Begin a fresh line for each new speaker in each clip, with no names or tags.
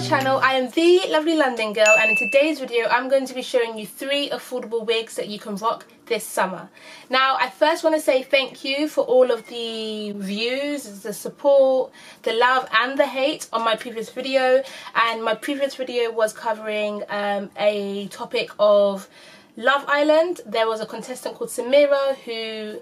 channel. I am the lovely London girl, and in today's video I'm going to be showing you 3 affordable wigs that you can rock this summer. Now, I first want to say thank you for all of the views, the support, the love and the hate on my previous video. And my previous video was covering a topic of Love Island. There was a contestant called Samira who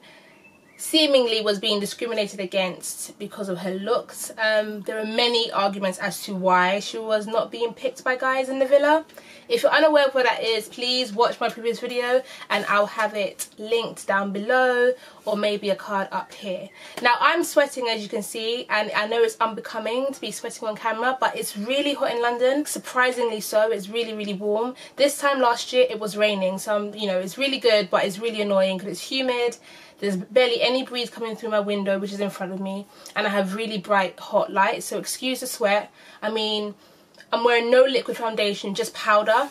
seemingly was being discriminated against because of her looks. There are many arguments as to why she was not being picked by guys in the villa. If you're unaware of what that is, please watch my previous video and I'll have it linked down below, or maybe a card up here. Now, I'm sweating, as you can see, and I know it's unbecoming to be sweating on camera, but it's really hot in London, surprisingly so. It's really warm. This time last year it was raining, so you know, it's really good, but it's really annoying because it's humid. There's barely any breeze coming through my window, which is in front of me, and I have really bright hot light, so excuse the sweat. I mean, I'm wearing no liquid foundation, just powder,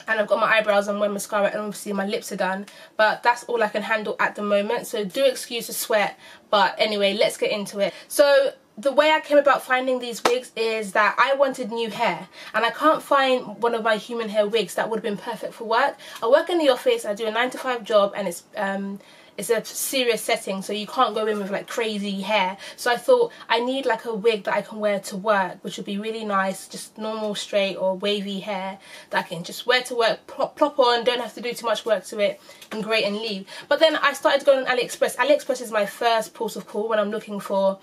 and I've got my eyebrows on, wearing mascara, and obviously my lips are done, but that's all I can handle at the moment, so do excuse the sweat. But anyway, let's get into it. So the way I came about finding these wigs is that I wanted new hair, and I can't find one of my human hair wigs that would have been perfect for work. I work in the office, I do a 9-to-5 job, and it's a serious setting, so you can't go in with like crazy hair. So I thought I need like a wig that I can wear to work, which would be really nice, just normal straight or wavy hair that I can just wear to work, plop on, don't have to do too much work to it, and great, and leave. But then I started going on AliExpress. AliExpress is my first port of call when I'm looking for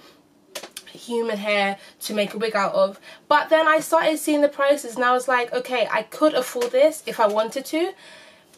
human hair to make a wig out of. But then I started seeing the prices and I was like, okay, I could afford this if I wanted to,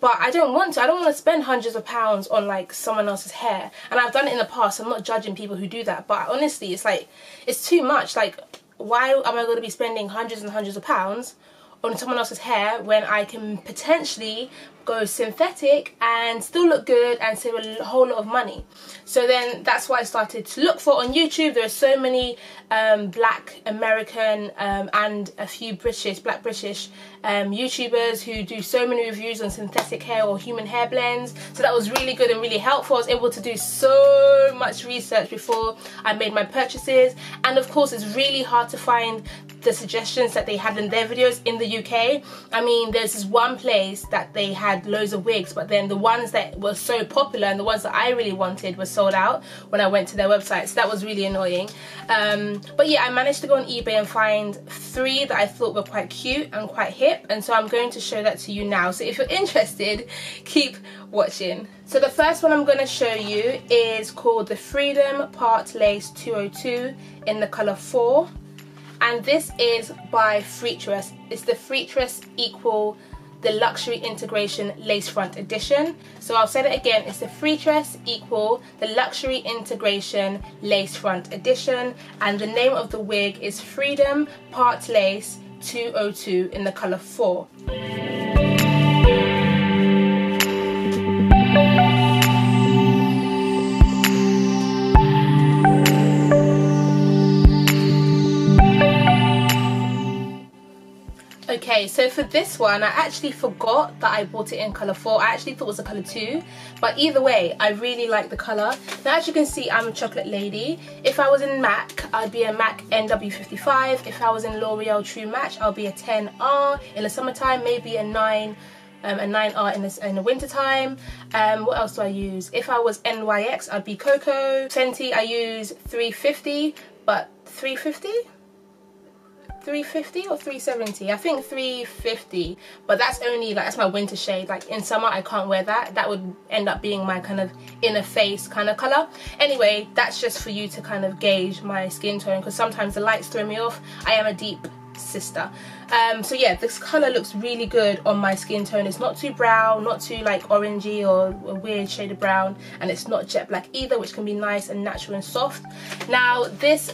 but I don't want to. I don't want to spend hundreds of pounds on like someone else's hair. And I've done it in the past. I'm not judging people who do that, but honestly, it's like, it's too much. Like, why am I going to be spending hundreds and hundreds of pounds on someone else's hair when I can potentially go synthetic and still look good and save a whole lot of money? So then that's what I started to look for on YouTube. There are so many black American and a few black British YouTubers who do so many reviews on synthetic hair or human hair blends, so that was really good and really helpful. I was able to do so much research before I made my purchases, and of course it's really hard to find the suggestions that they had in their videos in the UK. I mean, there's this one place that they had loads of wigs, but then the ones that were so popular and the ones that I really wanted were sold out when I went to their website, so that was really annoying. But yeah, I managed to go on eBay and find 3 that I thought were quite cute and quite hip, and so I'm going to show that to you now. So if you're interested, keep watching. So the first one I'm going to show you is called the Freedom Part Lace 202 in the colour 4. And this is by Freetress. It's the Freetress Equal the Luxury Integration Lace Front Edition. So I'll say it again, it's the Freetress Equal the Luxury Integration Lace Front Edition, and the name of the wig is Freedom Part Lace 202 in the colour 4. Okay, so for this one, I actually forgot that I bought it in colour 4. I actually thought it was a colour 2, but either way, I really like the colour. Now, as you can see, I'm a chocolate lady. If I was in MAC, I'd be a MAC NW55. If I was in L'Oreal True Match, I'll be a 10R in the summertime, maybe a 9R in the winter time. What else do I use? If I was NYX, I'd be Coco. Fenty, I use 350, but 350 or 370? I think 350, but that's only like, that's my winter shade. Like in summer I can't wear that. That would end up being my kind of inner face kind of color. Anyway, that's just for you to kind of gauge my skin tone, because sometimes the lights throw me off. I am a deep sister. So yeah, this color looks really good on my skin tone. It's not too brown, not too like orangey or a weird shade of brown, and it's not jet black either, which can be nice and natural and soft. Now, this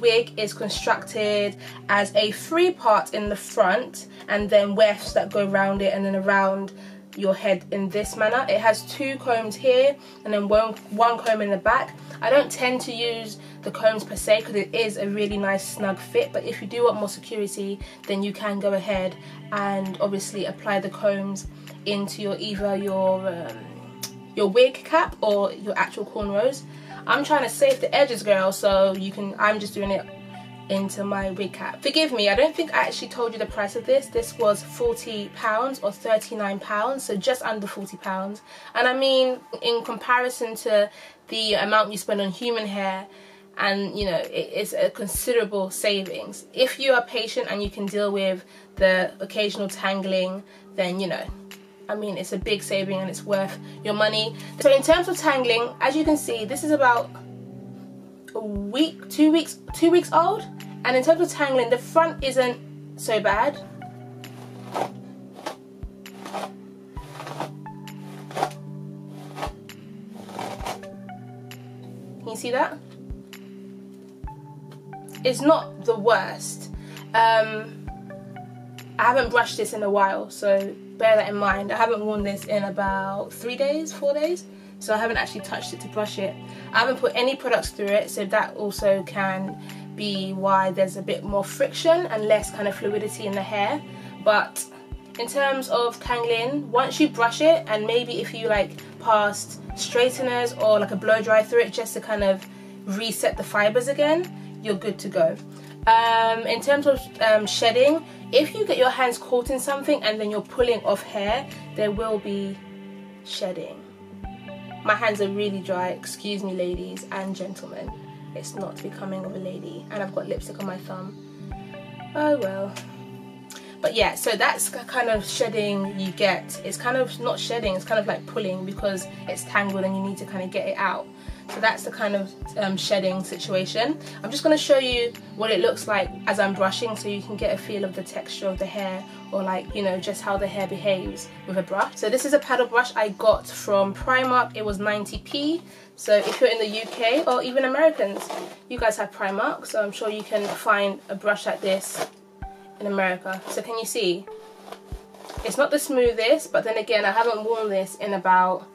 wig is constructed as a 3-part in the front, and then wefts that go around it and then around your head in this manner. It has 2 combs here and then one comb in the back. I don't tend to use the combs per se because it is a really nice snug fit, but if you do want more security, then you can go ahead and obviously apply the combs into either your wig cap or your actual cornrows. I'm trying to save the edges, girl, so I'm just doing it into my wig cap. Forgive me, I don't think I actually told you the price of this. This was £40 or £39, so just under £40. And I mean, in comparison to the amount you spend on human hair, and you know, it's a considerable savings. If you are patient and you can deal with the occasional tangling, then you know, I mean, it's a big saving and it's worth your money. So in terms of tangling, as you can see, this is about a week, 2 weeks old. And in terms of tangling, the front isn't so bad. Can you see that? It's not the worst. I haven't brushed this in a while, so bear that in mind. I haven't worn this in about 4 days, so I haven't actually touched it to brush it. I haven't put any products through it, so that also can be why there's a bit more friction and less kind of fluidity in the hair. But in terms of tangling, once you brush it, and maybe if you like passed straighteners or like a blow dry through it just to kind of reset the fibers again, you're good to go. In terms of shedding, if you get your hands caught in something and then you're pulling off hair, there will be shedding. My hands are really dry, excuse me ladies and gentlemen. It's not becoming of a lady, and I've got lipstick on my thumb. Oh well. But yeah, so that's the kind of shedding you get. It's kind of not shedding, it's kind of like pulling because it's tangled and you need to kind of get it out. So that's the kind of shedding situation. I'm just going to show you what it looks like as I'm brushing so you can get a feel of the texture of the hair, or like, you know, just how the hair behaves with a brush. So this is a paddle brush I got from Primark. It was 90p. So if you're in the UK or even Americans, you guys have Primark, so I'm sure you can find a brush like this in America. So can you see? It's not the smoothest, but then again, I haven't worn this in about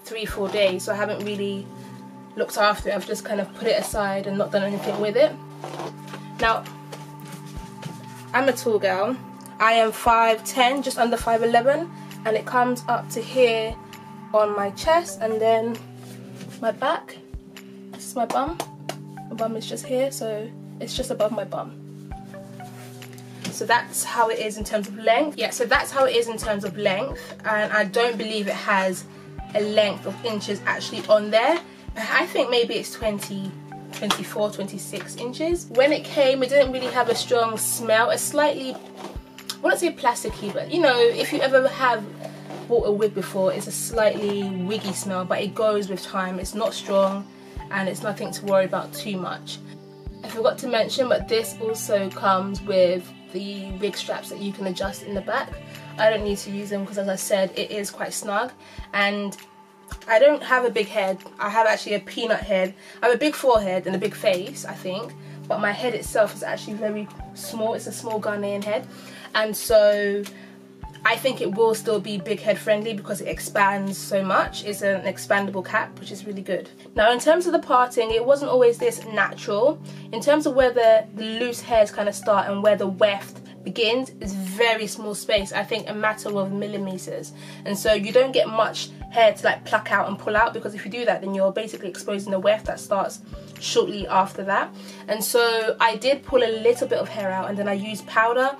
3-4 days, so I haven't really looked after it. I've just kind of put it aside and not done anything with it. Now, I'm a tall girl. I am 5'10", just under 5'11", and it comes up to here on my chest, and then my back. This is my bum. My bum is just here, so it's just above my bum. So that's how it is in terms of length. Yeah, so that's how it is in terms of length, and I don't believe it has a length of inches actually on there. I think maybe it's 20, 24, 26 inches. When it came, it didn't really have a strong smell. It's slightly, I wouldn't say plasticky, but you know, if you ever have bought a wig before, it's a slightly wiggy smell, but it goes with time. It's not strong and it's nothing to worry about too much. I forgot to mention, but this also comes with the wig straps that you can adjust in the back. I don't need to use them because, as I said, it is quite snug, and I don't have a big head. I have actually a peanut head. I have a big forehead and a big face, I think, but my head itself is actually very small. It's a small Ghanaian head, and so I think it will still be big head friendly because it expands so much. It's an expandable cap, which is really good. Now, in terms of the parting, it wasn't always this natural. In terms of where the loose hairs kind of start and where the weft begins, it's very small space. I think a matter of millimeters, and so you don't get much hair to like pluck out and pull out, because if you do that, then you're basically exposing the weft that starts shortly after that. And so I did pull a little bit of hair out, and then I used powder.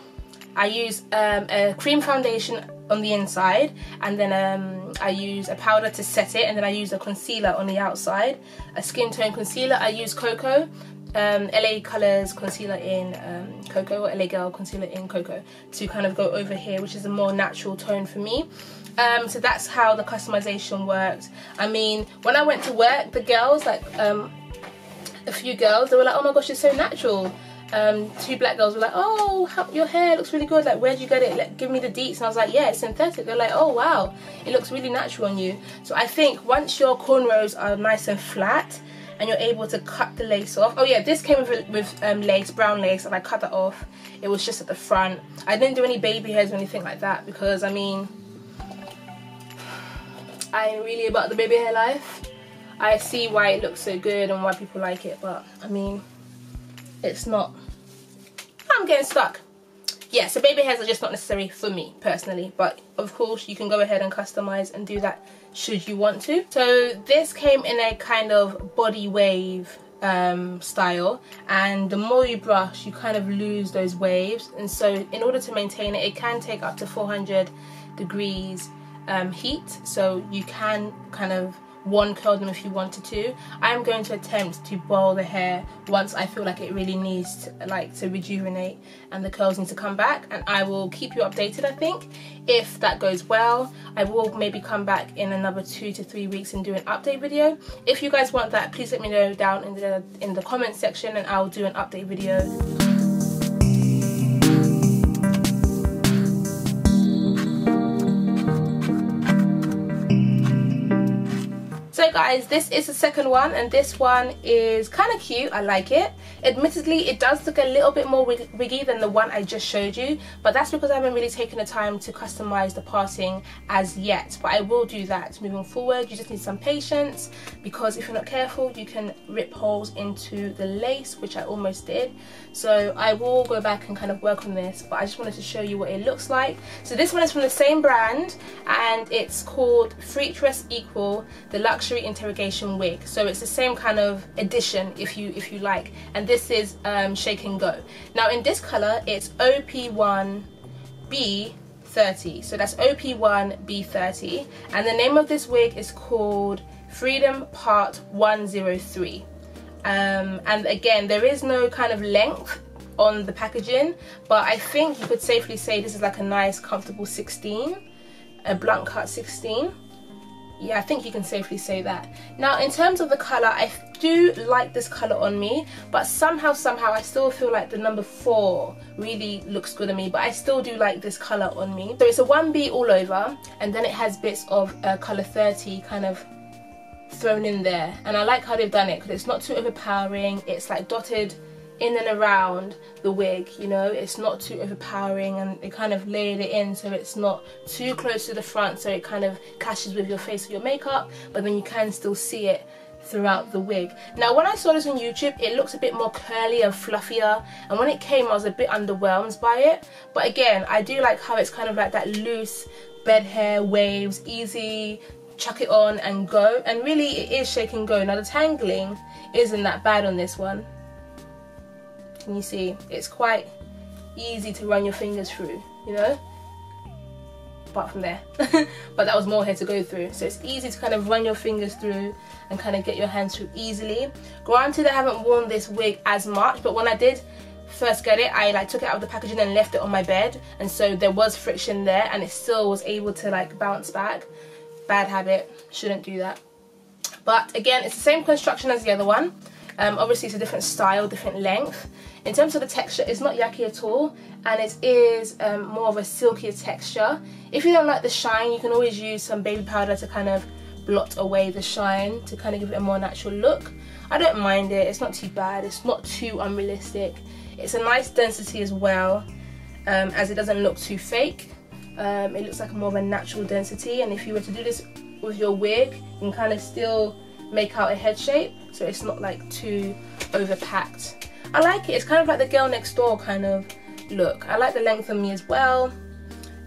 I use a cream foundation on the inside, and then I use a powder to set it, and then I use a concealer on the outside, a skin tone concealer. I use Cocoa, LA Colors concealer in Cocoa, or LA Girl concealer in Cocoa, to kind of go over here, which is a more natural tone for me. So that's how the customization worked. I mean, when I went to work, the girls, like a few girls, they were like, oh my gosh, it's so natural. 2 black girls were like, oh, your hair looks really good, like, where'd you get it, like, give me the deets. And I was like, yeah, it's synthetic. They're like, oh wow, it looks really natural on you. So I think once your cornrows are nice and flat and you're able to cut the lace off. Oh yeah, this came with lace, brown lace, and I cut that off. It was just at the front. I didn't do any baby hairs or anything like that, because I mean, I ain't really about the baby hair life. I see why it looks so good and why people like it, but I mean, it's not. I'm getting stuck. yeah, so baby hairs are just not necessary for me personally, but of course you can go ahead and customize and do that should you want to. So this came in a kind of body wave style, and the more you brush you kind of lose those waves, and so in order to maintain it, it can take up to 400 degrees heat, so you can kind of one curl them if you wanted to. I'm going to attempt to boil the hair once I feel like it really needs to rejuvenate and the curls need to come back, and I will keep you updated. I think if that goes well, I will maybe come back in another 2 to 3 weeks and do an update video. If you guys want that, please let me know down in the comment section and I'll do an update video. So guys, this is the second one, and this one is kind of cute. I like it. Admittedly, it does look a little bit more wiggy than the one I just showed you, but that's because I haven't really taken the time to customize the parting as yet, but I will do that moving forward. You just need some patience, because if you're not careful you can rip holes into the lace, which I almost did. So I will go back and kind of work on this, but I just wanted to show you what it looks like. So this one is from the same brand, and it's called Freetress Equal, the luxury interrogation wig. So it's the same kind of edition if you like, and this is shake and go. Now in this color it's OP1B30, so that's OP1B30, and the name of this wig is called Freedom Part 103. And again, there is no kind of length on the packaging, but I think you could safely say this is like a nice comfortable 16, a blunt cut 16. Yeah, I think you can safely say that. Now in terms of the colour, I do like this colour on me, but somehow I still feel like the number 4 really looks good on me, but I still do like this colour on me. So it's a 1B all over, and then it has bits of colour 30 kind of thrown in there, and I like how they've done it because it's not too overpowering. It's like dotted in and around the wig, you know, it's not too overpowering, and they kind of layered it in so it's not too close to the front, so it kind of clashes with your face or your makeup, but then you can still see it throughout the wig. Now when I saw this on YouTube, it looks a bit more curly and fluffier, and when it came I was a bit underwhelmed by it, but again I do like how it's kind of like that loose bed hair waves, easy, chuck it on and go, and really it is shake and go. Now the tangling isn't that bad on this one. Can you see? It's quite easy to run your fingers through, you know, apart from there. But that was more hair to go through, so it's easy to kind of run your fingers through and kind of get your hands through easily. Granted, I haven't worn this wig as much, but when I did first get it, I like took it out of the packaging and left it on my bed, and so there was friction there, and it still was able to like bounce back. Bad habit, shouldn't do that. But again, it's the same construction as the other one. Obviously it's a different style, different length. In terms of the texture, it's not yucky at all, and it is more of a silkier texture. If you don't like the shine, you can always use some baby powder to kind of blot away the shine to kind of give it a more natural look. I don't mind it, it's not too bad, it's not too unrealistic. It's a nice density as well, as it doesn't look too fake. It looks like more of a natural density, and if you were to do this with your wig, you can kind of still make out a head shape, so it's not like too overpacked. I like it. It's kind of like the girl next door kind of look. I like the length on me as well.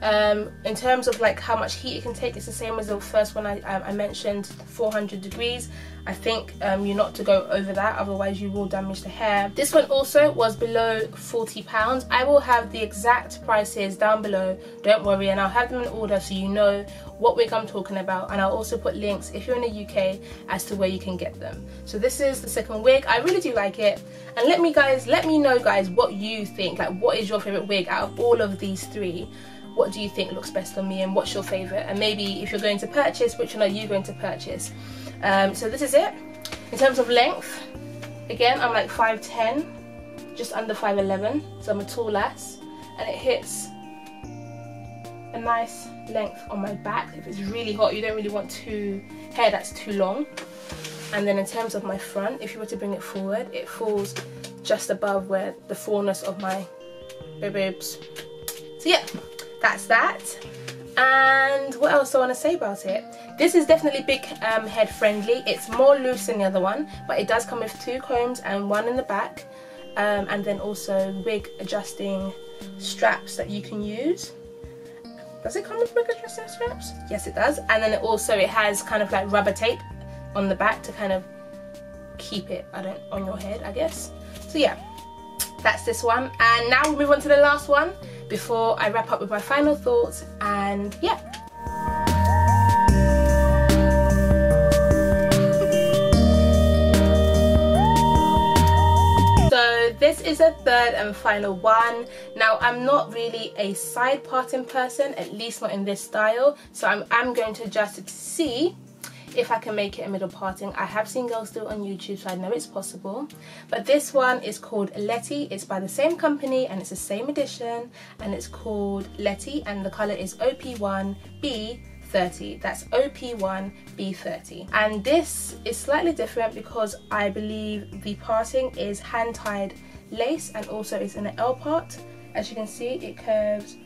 In terms of like how much heat it can take, it's the same as the first one I mentioned, 400 degrees. I think you're not to go over that, otherwise you will damage the hair. This one also was below £40. I will have the exact prices down below, don't worry, and I'll have them in order so you know what wig I'm talking about, and I'll also put links if you're in the UK as to where you can get them. So this is the second wig. I really do like it, and let me know guys what you think. Like, what is your favorite wig out of all of these three? What do you think looks best on me, and what's your favorite? And maybe if you're going to purchase, which one are you going to purchase? So this is it. In terms of length, again, I'm like 5'10", just under 5'11", so I'm a tall lass, and it hits a nice length on my back. If it's really hot, you don't really want hair that's too long. And then in terms of my front, if you were to bring it forward, it falls just above where the fullness of my boobs. So yeah, that's that. And what else do I want to say about it? This is definitely big head friendly. It's more loose than the other one, but it does come with 2 combs and 1 in the back, and then also wig adjusting straps that you can use. Does it come with regular dress straps? Yes, it does. And then it has kind of like rubber tape on the back to kind of keep it on your head, I guess. So yeah, that's this one. And now we'll move on to the last one before I wrap up with my final thoughts. And yeah. This is a third and final one. Now, I'm not really a side parting person, at least not in this style, so I'm going to adjust it to see if I can make it a middle parting. I have seen girls do it on YouTube, so I know it's possible. But this one is called Letty. It's by the same company and it's the same edition, and it's called Letty, and the colour is OP1B30. That's OP1B30. And this is slightly different because I believe the parting is hand tied lace, and also it's in an L part. As you can see, it curves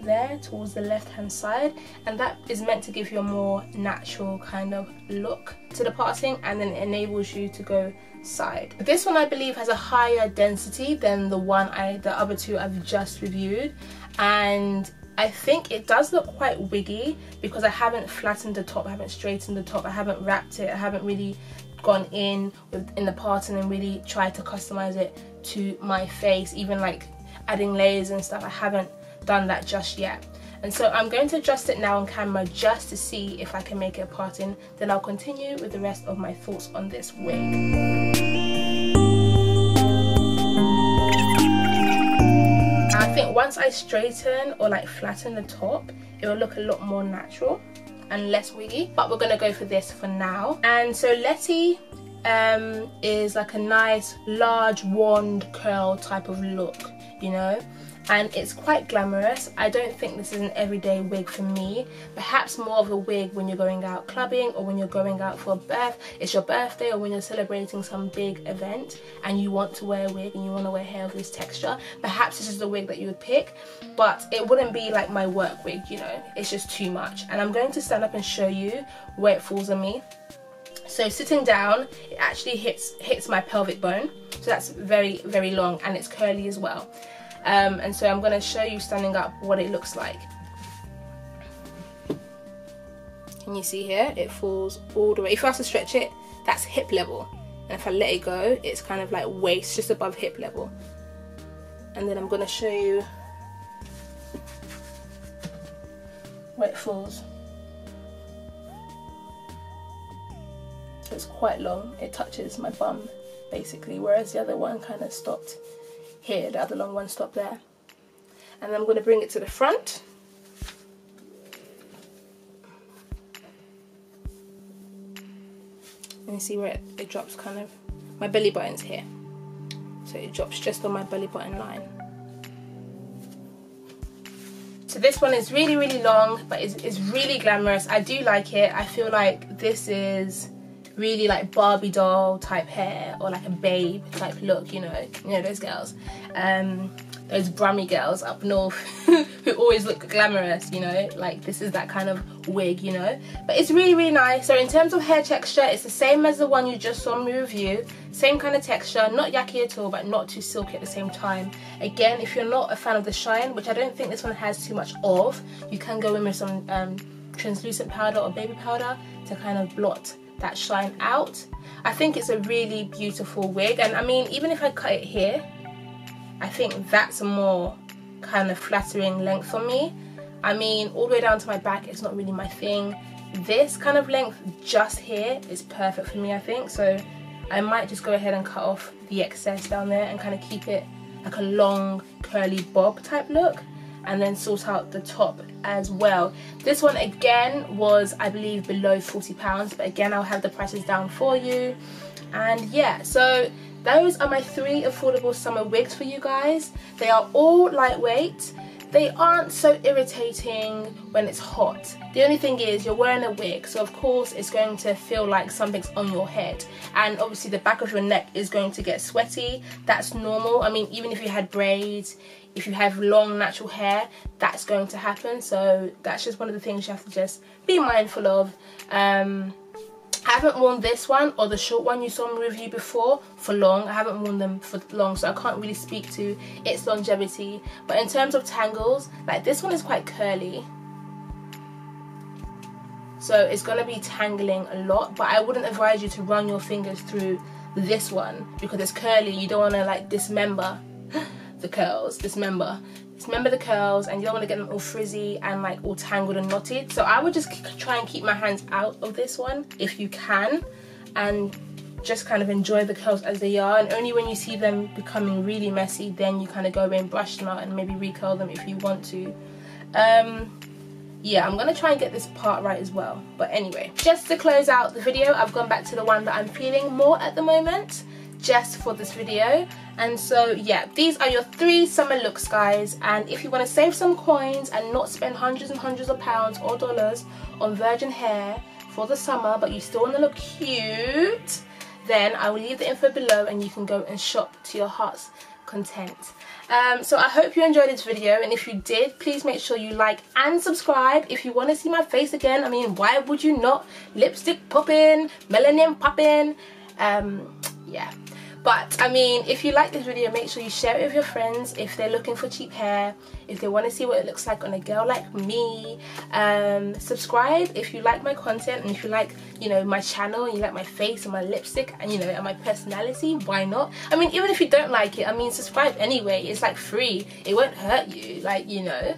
there towards the left hand side, and that is meant to give you a more natural kind of look to the parting, and then it enables you to go side. This one I believe has a higher density than the other two I've just reviewed, and I think it does look quite wiggy because I haven't flattened the top, I haven't straightened the top, I haven't wrapped it, I haven't really gone in the parting and really tried to customize it to my face, even like adding layers and stuff. I haven't done that just yet, and so I'm going to adjust it now on camera just to see if I can make it a parting. Then I'll continue with the rest of my thoughts on this wig. I think once I straighten or like flatten the top, it will look a lot more natural and less wiggy, but we're gonna go for this for now. And so Letty is like a nice large wand curl type of look, you know, and it's quite glamorous. I don't think this is an everyday wig for me. Perhaps more of a wig when you're going out clubbing, or when you're going out for it's your birthday, or when you're celebrating some big event and you want to wear a wig and you want to wear hair of this texture. Perhaps this is the wig that you would pick, but it wouldn't be like my work wig, you know. It's just too much. And I'm going to stand up and show you where it falls on me. So sitting down, it actually hits my pelvic bone, so that's very, very long, and it's curly as well. And so I'm going to show you standing up what it looks like. Can you see here? It falls all the way. If I was to stretch it, that's hip level, and if I let it go, it's kind of like waist, just above hip level. And then I'm going to show you where it falls. So it's quite long. It touches my bum basically, whereas the other one kind of stopped here, the other long one stopped there. And then I'm going to bring it to the front. And you see where it drops kind of, my belly button's here, so it drops just on my belly button line. So this one is really, really long, but it's really glamorous. I do like it. I feel like this is really like Barbie doll type hair, or like a babe type look, you know those girls, those Brummy girls up north who always look glamorous, you know, like this is that kind of wig, you know. But it's really, really nice. So in terms of hair texture, it's the same as the one you just saw me review, same kind of texture, not yucky at all, but not too silky at the same time. Again, if you're not a fan of the shine, which I don't think this one has too much of, you can go in with some translucent powder or baby powder to kind of blot that shine out. I think it's a really beautiful wig, and I mean, even if I cut it here, I think that's a more kind of flattering length for me. I mean, all the way down to my back, it's not really my thing. This kind of length just here is perfect for me, I think. So I might just go ahead and cut off the excess down there and kind of keep it like a long curly bob type look, and then sort out the top as well. This one again was, I believe, below £40, but again, I'll have the prices down for you. And yeah, so those are my 3 affordable summer wigs for you guys. They are all lightweight. They aren't so irritating when it's hot. The only thing is you're wearing a wig, so of course it's going to feel like something's on your head, and obviously the back of your neck is going to get sweaty. That's normal. I mean, even if you had braids, if you have long natural hair, that's going to happen. So that's just one of the things you have to just be mindful of. I haven't worn this one or the short one you saw me review before for long. I haven't worn them for long, so I can't really speak to its longevity. But in terms of tangles, like this one is quite curly, so it's going to be tangling a lot, but I wouldn't advise you to run your fingers through this one because it's curly. You don't want to like dismember the curls, dismember the curls, and you don't want to get them all frizzy and like all tangled and knotted. So I would just try and keep my hands out of this one if you can, and just kind of enjoy the curls as they are, and only when you see them becoming really messy, then you kind of go in, brush them out, and maybe recurl them if you want to. Yeah, I'm gonna try and get this part right as well. But anyway, just to close out the video, I've gone back to the one that I'm feeling more at the moment, just for this video. And so yeah, these are your 3 summer looks, guys. And if you want to save some coins and not spend hundreds and hundreds of pounds or dollars on virgin hair for the summer, but you still want to look cute, then I will leave the info below and you can go and shop to your heart's content. So I hope you enjoyed this video, and if you did, please make sure you like and subscribe. If you want to see my face again, I mean, why would you not? Lipstick popping, melanin popping, yeah. But I mean, if you like this video, make sure you share it with your friends if they're looking for cheap hair, if they want to see what it looks like on a girl like me. Subscribe if you like my content, and if you like, you know, my channel, and you like my face and my lipstick and, you know, and my personality, why not? I mean, even if you don't like it, I mean, subscribe anyway. It's like free. It won't hurt you, like, you know.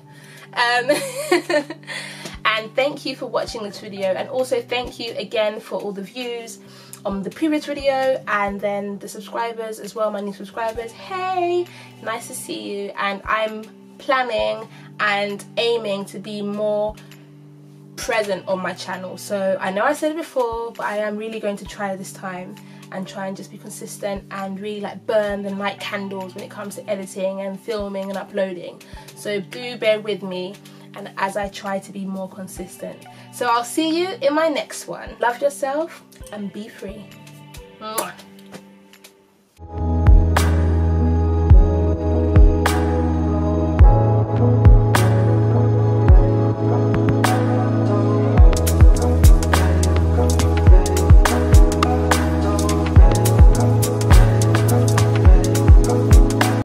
And thank you for watching this video, and also thank you again for all the views on the previous video, and then the subscribers as well, my new subscribers. Hey, nice to see you. And I'm planning and aiming to be more present on my channel. So I know I said it before, but I am really going to try this time and try and just be consistent and really like burn the night candles when it comes to editing and filming and uploading. So do bear with me, and as I try to be more consistent. So I'll see you in my next one. Love yourself and be free. Mwah.